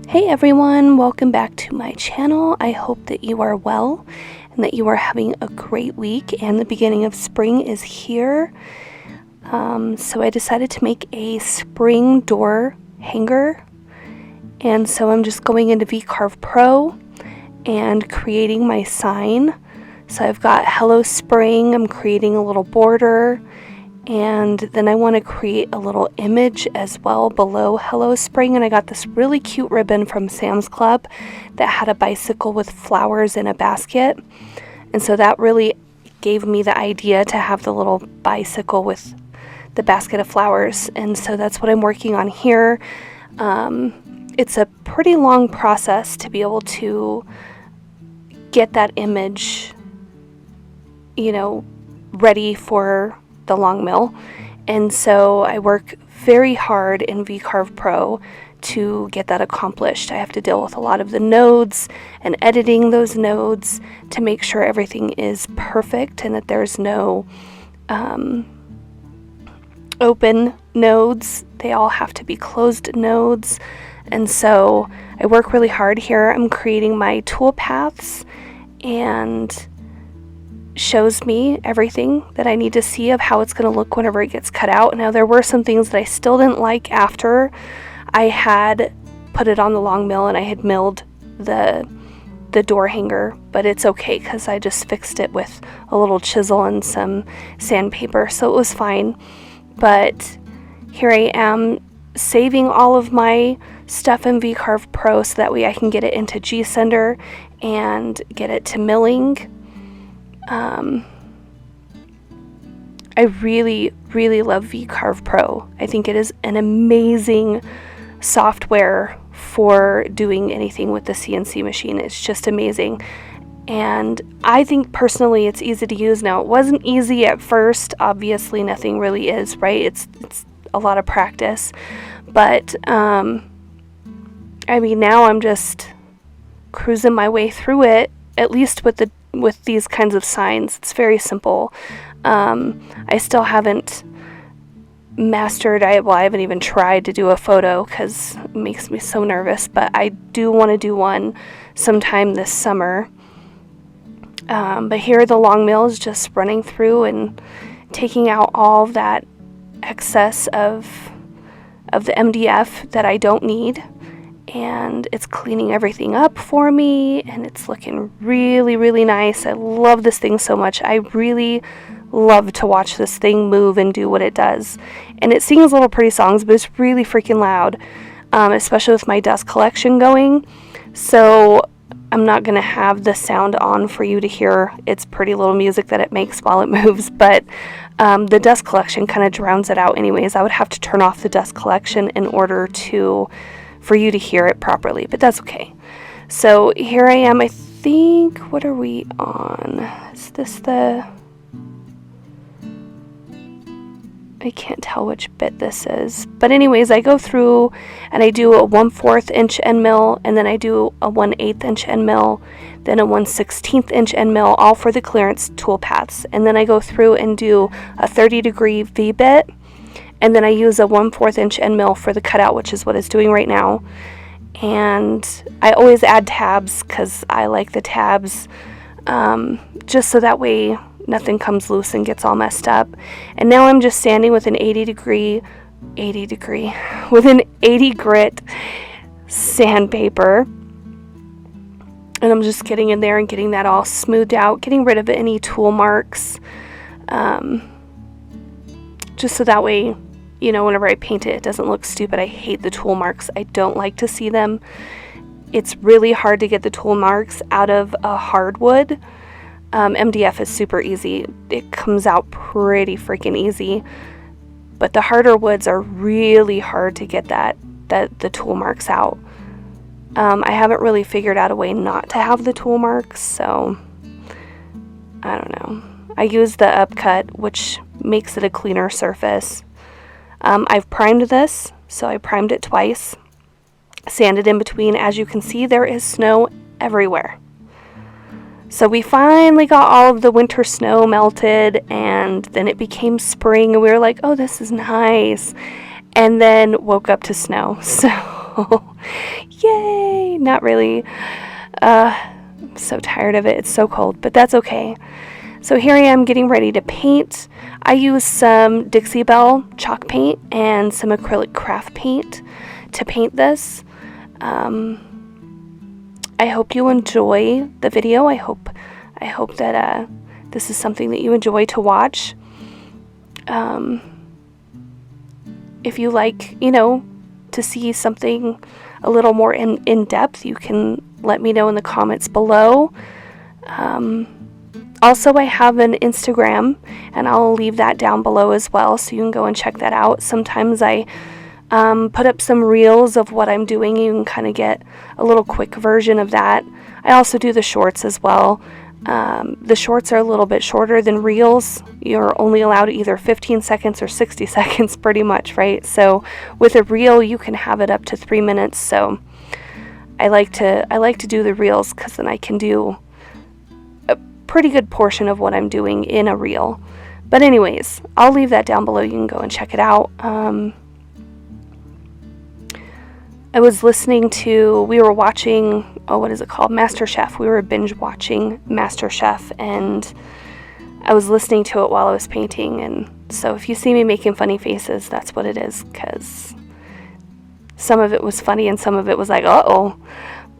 Hey everyone, welcome back to my channel. I hope that you are well and that you are having a great week, and the beginning of spring is here. So I decided to make a spring door hanger, and so I'm just going into V-Carve Pro and creating my sign. So I've got Hello Spring, I'm creating a little border, and then I want to create a little image as well below Hello Spring, and I got this really cute ribbon from Sam's Club that had a bicycle with flowers in a basket, and so that really gave me the idea to have the little bicycle with the basket of flowers, and so that's what I'm working on here. It's a pretty long process to be able to get that image, ready for the Longmill, and so I work very hard in V-Carve Pro to get that accomplished. I have to deal with a lot of the nodes and editing those nodes to make sure everything is perfect and that there's no open nodes. They all have to be closed nodes, and so I work really hard here. I'm creating my tool paths, and shows me everything that I need to see of how it's going to look whenever it gets cut out. Now, there were some things that I still didn't like after I had put it on the Longmill and I had milled the door hanger, but it's okay because I just fixed it with a little chisel and some sandpaper, so it was fine. But here I am saving all of my stuff in V-Carve Pro so that way I can get it into G-Sender and get it to milling. I really, really love V-Carve Pro. I think it is an amazing software for doing anything with the CNC machine. It's just amazing. And I think personally it's easy to use. Now, it wasn't easy at first. Obviously, nothing really is, right? It's a lot of practice. But, now I'm just cruising my way through it, at least with these kinds of signs. It's very simple. I still haven't mastered, I haven't even tried to do a photo because it makes me so nervous, but I do want to do one sometime this summer. But here the Longmill is just running through and taking out all of that excess of the MDF that I don't need, and it's cleaning everything up for me, and it's looking really, really nice. I love this thing so much. I really love to watch this thing move and do what it does. And it sings little pretty songs, but it's really freaking loud, especially with my dust collection going. So I'm not going to have the sound on for you to hear its pretty little music that it makes while it moves, but the dust collection kind of drowns it out anyways. I would have to turn off the dust collection in order for you to hear it properly, but that's okay. So here I am. I think, what are we on? Is this I can't tell which bit this is, but anyways, I go through and I do a 1/4 inch end mill, and then I do a 1/8 inch end mill, then a 1/16 inch end mill, all for the clearance tool paths, and then I go through and do a 30-degree V bit, and then I use a 1/4 inch end mill for the cutout, which is what it's doing right now. And I always add tabs because I like the tabs, just so that way nothing comes loose and gets all messed up. And now I'm just sanding with an 80 grit sandpaper, and I'm just getting in there and getting that all smoothed out, getting rid of any tool marks, just so that way, whenever I paint it, it doesn't look stupid. I hate the tool marks. I don't like to see them. It's really hard to get the tool marks out of a hardwood. MDF is super easy. It comes out pretty freaking easy. But the harder woods are really hard to get the tool marks out. I haven't really figured out a way not to have the tool marks, so I don't know. I use the upcut, which makes it a cleaner surface. I've primed this, so I primed it twice, sanded in between. As you can see, there is snow everywhere. So we finally got all of the winter snow melted, and then it became spring, and we were like, oh, this is nice. And then woke up to snow. So Yay! Not really. I'm so tired of it. It's so cold, but that's okay. So here I am getting ready to paint. I use some Dixie Belle chalk paint and some acrylic craft paint to paint this. I hope you enjoy the video. I hope that this is something that you enjoy to watch. If you like, to see something a little more in depth, you can let me know in the comments below. Also, I have an Instagram, and I'll leave that down below as well, so you can go and check that out. Sometimes I put up some reels of what I'm doing. You can kind of get a little quick version of that. I also do the shorts as well. The shorts are a little bit shorter than reels. You're only allowed either 15 seconds or 60 seconds pretty much, right? So with a reel, you can have it up to 3 minutes. So I like to do the reels because then I can do a pretty good portion of what I'm doing in a reel. But anyways, I'll leave that down below. You can go and check it out. I was listening to, we were watching, what is it called? MasterChef. We were binge watching MasterChef, and I was listening to it while I was painting. And so if you see me making funny faces, that's what it is, because some of it was funny and some of it was like, uh-oh.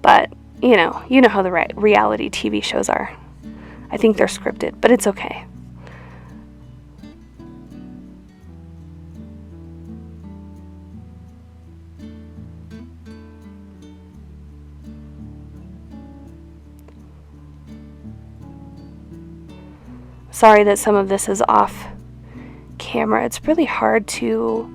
But, you know how the reality TV shows are. I think they're scripted, but it's okay. Sorry that some of this is off camera. It's really hard to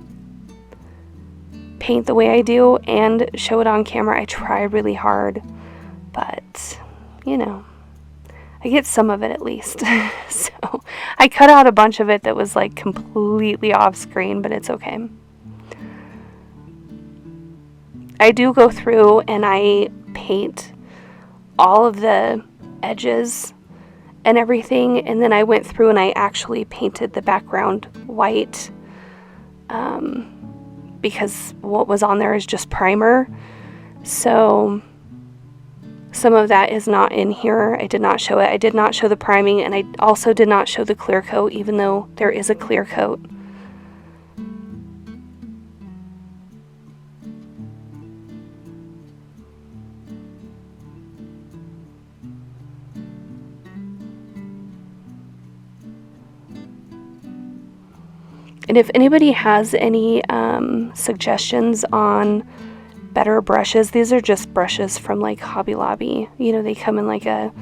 paint the way I do and show it on camera. I try really hard, but I get some of it at least. So I cut out a bunch of it that was like completely off screen, but it's okay. I do go through and I paint all of the edges and everything, and then I went through and I actually painted the background white, because what was on there is just primer. So some of that is not in here. I did not show it. I did not show the priming, and I also did not show the clear coat, even though there is a clear coat. And if anybody has any suggestions on better brushes, these are just brushes from like Hobby Lobby. They come in like a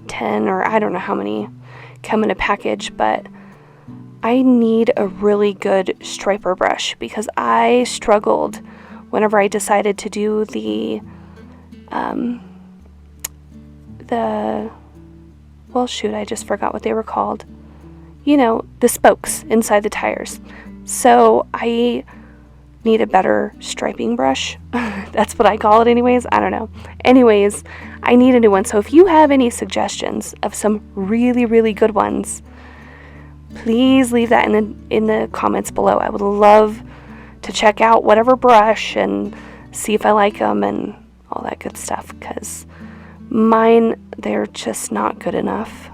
10 or I don't know how many come in a package, but I need a really good striper brush because I struggled whenever I decided to do well, shoot, I just forgot what they were called. The spokes inside the tires. So I need a better striping brush. That's what I call it anyways. I don't know. Anyways, I need a new one. So if you have any suggestions of some really, really good ones, please leave that in the comments below. I would love to check out whatever brush and see if I like them and all that good stuff, because mine, they're just not good enough.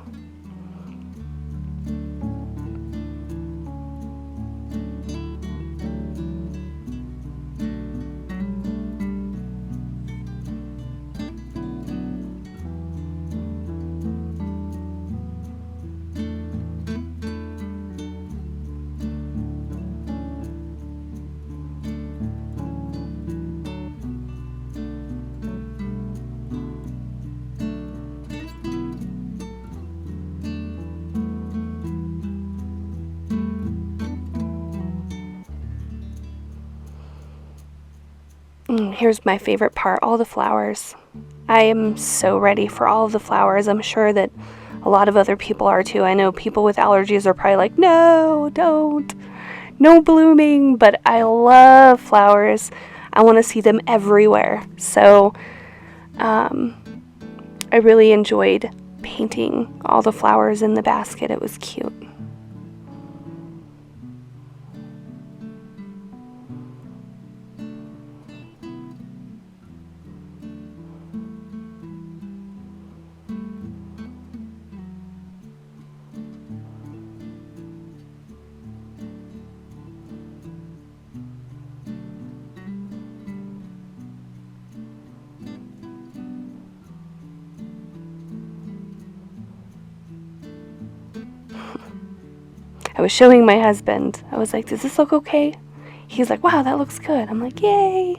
Here's my favorite part, all the flowers. I am so ready for all of the flowers. I'm sure that a lot of other people are too. I know people with allergies are probably like, no, don't. No blooming. But I love flowers. I want to see them everywhere. So I really enjoyed painting all the flowers in the basket. It was cute. was showing my husband. I was like, does this look okay? He's like, wow, that looks good. I'm like, yay.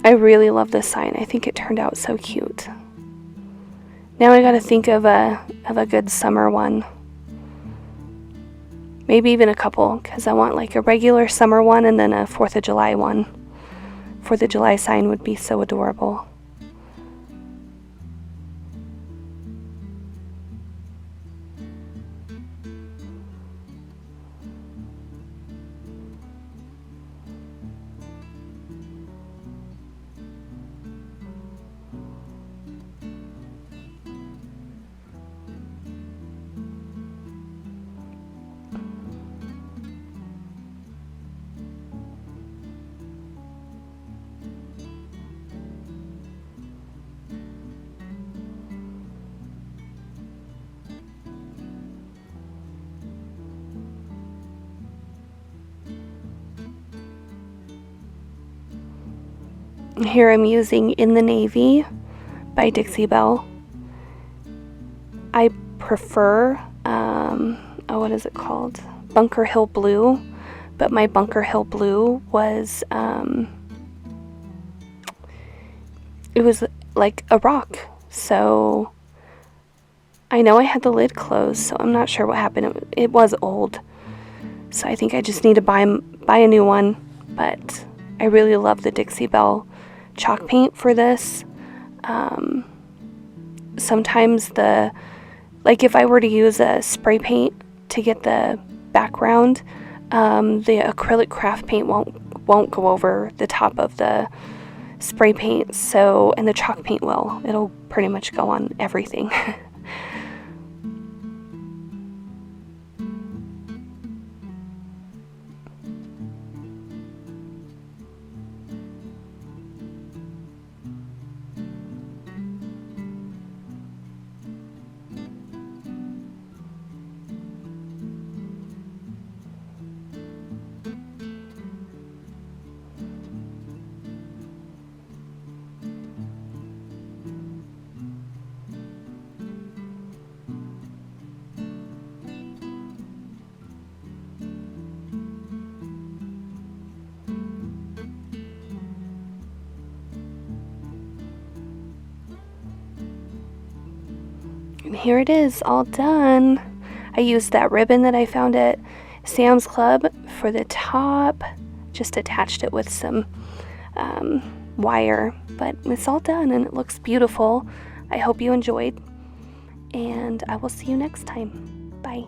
I really love this sign. I think it turned out so cute. Now I gotta think of a good summer one. Maybe even a couple, because I want like a regular summer one and then a 4th of July one. 4th of July sign would be so adorable. Here I'm using In the Navy by Dixie Belle. I prefer, what is it called? Bunker Hill Blue, but my Bunker Hill Blue was, it was like a rock, so I know I had the lid closed, so I'm not sure what happened. It was old, so I think I just need to buy a new one, but I really love the Dixie Belle chalk paint for this. Sometimes if I were to use a spray paint to get the background, the acrylic craft paint won't go over the top of the spray paint, and the chalk paint will. It'll pretty much go on everything. And here it is, all done. I used that ribbon that I found at Sam's Club for the top. Just attached it with some wire, but it's all done and it looks beautiful. I hope you enjoyed, and I will see you next time. Bye.